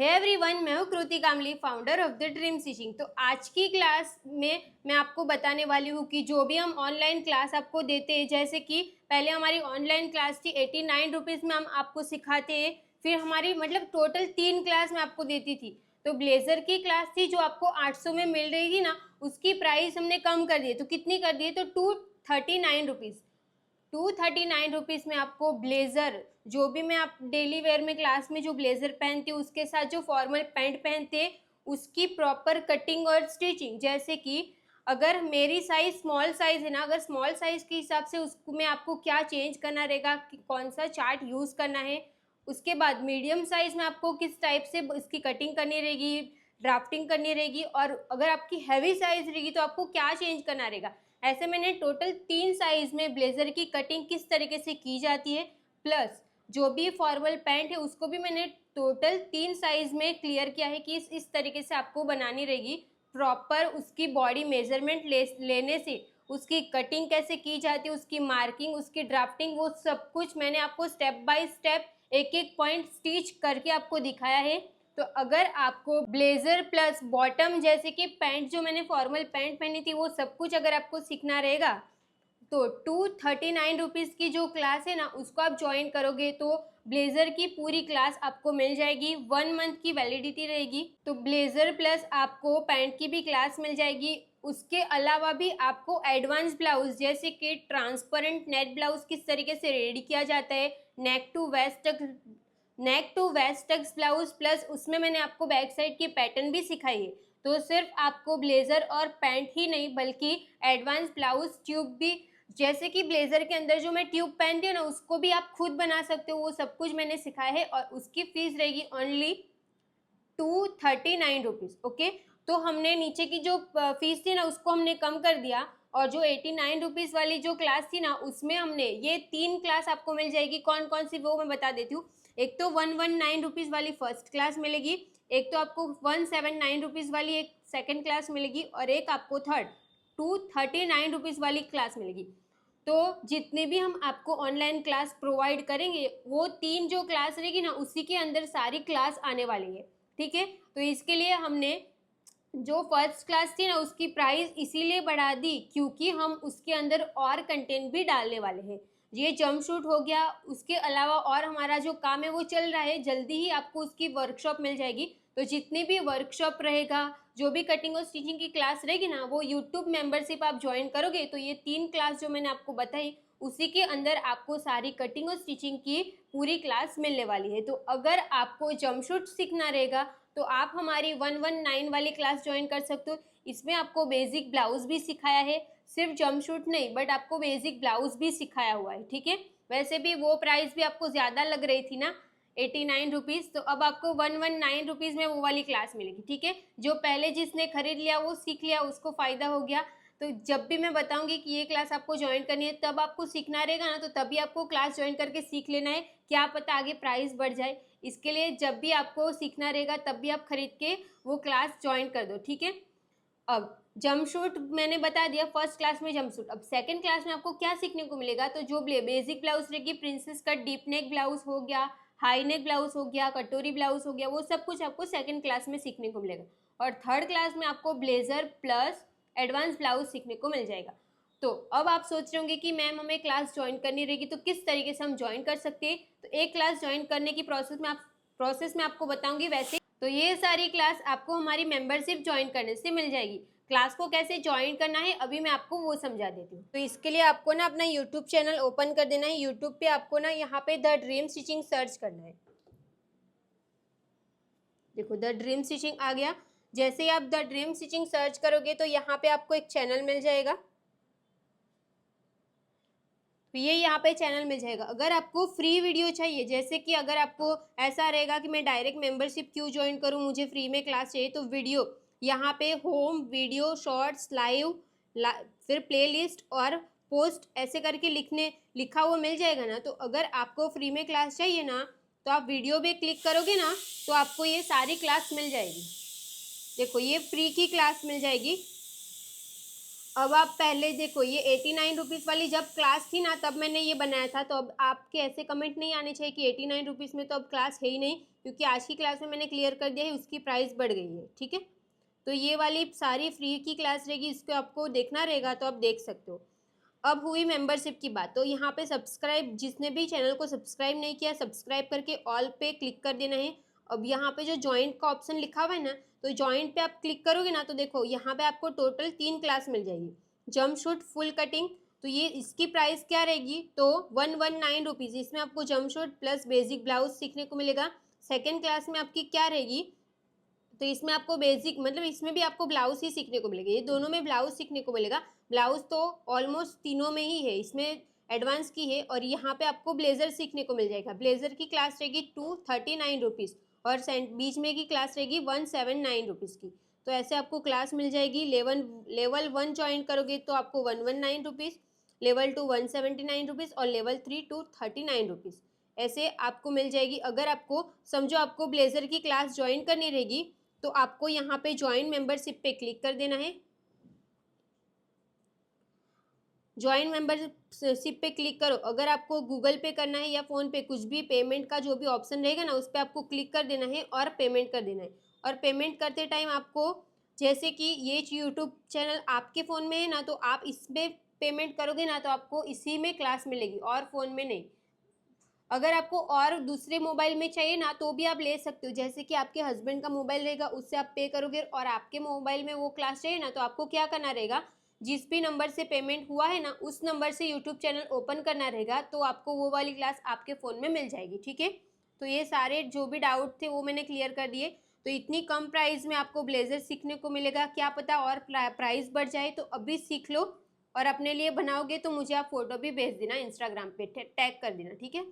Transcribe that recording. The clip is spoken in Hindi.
हे एवरीवन, मैं हूँ Kriti Kamali, founder of the Dream Stitching. तो आज की क्लास में मैं आपको बताने वाली हूँ कि जो भी हम ऑनलाइन क्लास आपको देते हैं, जैसे कि पहले हमारी ऑनलाइन क्लास थी 89 रुपीज़ में हम आपको सिखाते हैं। फिर हमारी टोटल 3 क्लास मैं आपको देती थी। तो ब्लेज़र की क्लास थी जो आपको 800 में मिल रही थी ना, उसकी प्राइस हमने कम कर दी। तो कितनी कर दी? तो 239 रुपीज़। 239 रुपीज़ में आपको ब्लेज़र, जो भी मैं आप डेली वेयर में क्लास में जो ब्लेज़र पहनती हूँ उसके साथ जो फॉर्मल पैंट पहनते हैं उसकी प्रॉपर कटिंग और स्टिचिंग। जैसे कि अगर मेरी साइज़ स्मॉल साइज़ है ना, अगर स्मॉल साइज़ के हिसाब से उसको में आपको क्या चेंज करना रहेगा, कि कौन सा चार्ट यूज़ करना है। उसके बाद मीडियम साइज़ में आपको किस टाइप से इसकी कटिंग करनी रहेगी, ड्राफ्टिंग करनी रहेगी, और अगर आपकी हैवी साइज़ रहेगी तो आपको क्या चेंज करना रहेगा। ऐसे मैंने टोटल 3 साइज़ में ब्लेज़र की कटिंग किस तरीके से की जाती है, प्लस जो भी फॉर्मल पैंट है उसको भी मैंने टोटल 3 साइज़ में क्लियर किया है कि इस तरीके से आपको बनानी रहेगी। प्रॉपर उसकी बॉडी मेजरमेंट लेने से उसकी कटिंग कैसे की जाती है, उसकी मार्किंग, उसकी ड्राफ्टिंग, वो सब कुछ मैंने आपको स्टेप बाय स्टेप एक एक पॉइंट स्टिच करके आपको दिखाया है। तो अगर आपको ब्लेज़र प्लस बॉटम, जैसे कि पैंट जो मैंने फॉर्मल पैंट पहनी थी, वो सब कुछ अगर आपको सीखना रहेगा तो 239 रुपीज़ की जो क्लास है ना, उसको आप ज्वाइन करोगे तो ब्लेज़र की पूरी क्लास आपको मिल जाएगी। 1 मंथ की वैलिडिटी रहेगी। तो ब्लेज़र प्लस आपको पैंट की भी क्लास मिल जाएगी। उसके अलावा भी आपको एडवांस ब्लाउज, जैसे कि ट्रांसपेरेंट नेट ब्लाउज किस तरीके से रेडी किया जाता है, neck to waist tucks blouse, plus उसमें मैंने आपको बैक साइड की पैटर्न भी सिखाई है। तो सिर्फ आपको ब्लेज़र और पैंट ही नहीं बल्कि एडवांस ब्लाउज, ट्यूब भी, जैसे कि ब्लेज़र के अंदर जो मैं ट्यूब पहनती हूँ ना, उसको भी आप खुद बना सकते हो। वो सब कुछ मैंने सिखाया है और उसकी फीस रहेगी ओनली 239 रुपीज़। ओके, तो हमने नीचे की जो फीस थी ना उसको हमने कम कर दिया, और जो 89 रुपीज़ वाली जो क्लास थी ना उसमें हमने ये 3 क्लास आपको मिल जाएगी। कौन कौन सी वो मैं बता देती हूँ। एक तो 119 रुपीज़ वाली फर्स्ट क्लास मिलेगी, एक तो आपको 179 रुपीज़ वाली एक सेकेंड क्लास मिलेगी, और एक आपको थर्ड 239 रुपीज़ वाली क्लास मिलेगी। तो जितने भी हम आपको ऑनलाइन क्लास प्रोवाइड करेंगे वो 3 जो क्लास रहेगी ना उसी के अंदर सारी क्लास आने वाली है। ठीक है, तो इसके लिए हमने जो फर्स्ट क्लास थी ना उसकी प्राइस इसीलिए बढ़ा दी क्योंकि हम उसके अंदर और कंटेंट भी डालने वाले हैं। ये जंप शूट हो गया, उसके अलावा और हमारा जो काम है वो चल रहा है। जल्दी ही आपको उसकी वर्कशॉप मिल जाएगी। तो जितनी भी वर्कशॉप रहेगा, जो भी कटिंग और स्टिचिंग की क्लास रहेगी ना, वो यूट्यूब मेंबरशिप आप ज्वाइन करोगे तो ये 3 क्लास जो मैंने आपको बताई उसी के अंदर आपको सारी कटिंग और स्टिचिंग की पूरी क्लास मिलने वाली है। तो अगर आपको जंप शूट सीखना रहेगा तो आप हमारी 119 वाली क्लास ज्वाइन कर सकते हो। इसमें आपको बेसिक ब्लाउज भी सिखाया है, सिर्फ जंप शूट नहीं बट आपको बेसिक ब्लाउज भी सिखाया हुआ है। ठीक है, वैसे भी वो प्राइस भी आपको ज़्यादा लग रही थी ना, 89 रुपीज़, तो अब आपको 119 रुपीज़ में वो वाली क्लास मिलेगी। ठीक है, जो पहले जिसने खरीद लिया वो सीख लिया, उसको फ़ायदा हो गया। तो जब भी मैं बताऊंगी कि ये क्लास आपको ज्वाइन करनी है तब आपको सीखना रहेगा ना, तो तभी आपको क्लास ज्वाइन करके सीख लेना है। क्या पता आगे प्राइस बढ़ जाए, इसके लिए जब भी आपको सीखना रहेगा तब भी आप खरीद के वो क्लास ज्वाइन कर दो। ठीक है, अब जंप शूट मैंने बता दिया, फर्स्ट क्लास में जंप शूट। अब सेकंड क्लास में आपको क्या सीखने को मिलेगा, तो जो बेसिक ब्लाउज रहेगी, princess cut deep neck blouse हो गया, हाई नेक ब्लाउज हो गया, कटोरी ब्लाउज हो गया, वो सब कुछ आपको सेकंड क्लास में सीखने को मिलेगा। और थर्ड क्लास में आपको ब्लेजर प्लस एडवांस ब्लाउज सीखने को मिल जाएगा। तो अब आप सोच रहे होंगे कि मैम हमें क्लास ज्वाइन करनी रहेगी तो किस तरीके से हम ज्वाइन कर सकते हैं। तो एक क्लास ज्वाइन करने की प्रोसेस में आपको बताऊंगी। वैसे तो ये सारी क्लास आपको हमारी मेंबरशिप ज्वाइन करने से मिल जाएगी। क्लास को कैसे ज्वाइन करना है अभी मैं आपको वो समझा देती हूँ। तो इसके लिए आपको ना अपना यूट्यूब चैनल ओपन कर देना है। यूट्यूब पे आपको ना यहाँ पे द ड्रीम स्टिचिंग सर्च करना है। देखो द ड्रीम स्टिचिंग आ गया। जैसे ही आप द ड्रीम स्टिचिंग सर्च करोगे तो यहाँ पे आपको एक चैनल मिल जाएगा। तो ये यहाँ पे चैनल मिल जाएगा। अगर आपको फ्री वीडियो चाहिए, जैसे कि अगर आपको ऐसा रहेगा कि मैं डायरेक्ट मेंबरशिप क्यों ज्वाइन करूँ, मुझे फ्री में क्लास चाहिए, तो वीडियो यहाँ पे होम वीडियो शॉर्ट्स लाइव फिर प्लेलिस्ट और पोस्ट ऐसे करके लिखा हुआ मिल जाएगा ना। तो अगर आपको फ्री में क्लास चाहिए ना तो आप वीडियो पे क्लिक करोगे ना तो आपको ये सारी क्लास मिल जाएगी। देखो ये फ्री की क्लास मिल जाएगी। अब आप पहले देखो, ये 89 रुपीज़ वाली जब क्लास थी ना तब मैंने ये बनाया था, तो अब आपके ऐसे कमेंट नहीं आने चाहिए कि 89 रुपीज़ में तो अब क्लास है ही नहीं, क्योंकि आज की क्लास में मैंने क्लियर कर दिया है उसकी प्राइस बढ़ गई है, ठीक है। तो ये वाली सारी फ्री की क्लास रहेगी, इसको आपको देखना रहेगा तो आप देख सकते हो। अब हुई मेंबरशिप की बात, तो यहाँ पे सब्सक्राइब, जिसने भी चैनल को सब्सक्राइब नहीं किया सब्सक्राइब करके ऑल पे क्लिक कर देना है। अब यहाँ पे जो ज्वाइंट का ऑप्शन लिखा हुआ है ना, तो ज्वाइंट पे आप क्लिक करोगे ना तो देखो यहाँ पे आपको टोटल 3 क्लास मिल जाएगी। जंप शूट, फुल कटिंग, तो ये इसकी प्राइस क्या रहेगी, तो 119 रुपीज़। इसमें आपको jump shoot plus basic blouse सीखने को मिलेगा। सेकेंड क्लास में आपकी क्या रहेगी, तो इसमें आपको बेसिक, मतलब इसमें भी आपको ब्लाउज ही सीखने को मिलेगा, ये दोनों में ब्लाउज सीखने को मिलेगा। ब्लाउज तो ऑलमोस्ट तीनों में ही है, इसमें एडवांस की है। और यहाँ पे आपको ब्लेजर सीखने को मिल जाएगा। ब्लेजर की क्लास रहेगी 239 रुपीज़ और बीच में की क्लास रहेगी 179 रुपीज़ की। तो ऐसे आपको क्लास मिल जाएगी। लेवल 1 ज्वाइन करोगे तो आपको 119 रुपीज़, लेवल 2 179 रुपीज़ और लेवल 3 239 रुपीज़ ऐसे आपको मिल जाएगी। अगर आपको समझो आपको ब्लेजर की क्लास ज्वाइन करनी रहेगी तो आपको यहाँ पे ज्वाइन मेंबरशिप पे क्लिक कर देना है। ज्वाइन मेंबरशिप पे क्लिक करो। अगर आपको गूगल पे करना है या फ़ोन पे, कुछ भी पेमेंट का जो भी ऑप्शन रहेगा ना उस पर आपको क्लिक कर देना है और पेमेंट कर देना है। और पेमेंट करते टाइम आपको, जैसे कि ये यूट्यूब चैनल आपके फ़ोन में है ना, तो आप इस पर पेमेंट करोगे ना तो आपको इसी में क्लास मिलेगी और फ़ोन में नहीं। अगर आपको और दूसरे मोबाइल में चाहिए ना तो भी आप ले सकते हो, जैसे कि आपके हस्बैंड का मोबाइल रहेगा उससे आप पे करोगे और आपके मोबाइल में वो क्लास चाहिए ना, तो आपको क्या करना रहेगा, जिस भी नंबर से पेमेंट हुआ है ना उस नंबर से यूट्यूब चैनल ओपन करना रहेगा, तो आपको वो वाली क्लास आपके फ़ोन में मिल जाएगी, ठीक है। तो ये सारे जो भी डाउट थे वो मैंने क्लियर कर दिए। तो इतनी कम प्राइस में आपको ब्लेजर सीखने को मिलेगा, क्या पता और प्राइस बढ़ जाए, तो अभी सीख लो। और अपने लिए बनाओगे तो मुझे आप फोटो भी भेज देना, इंस्टाग्राम पे टैग कर देना, ठीक है।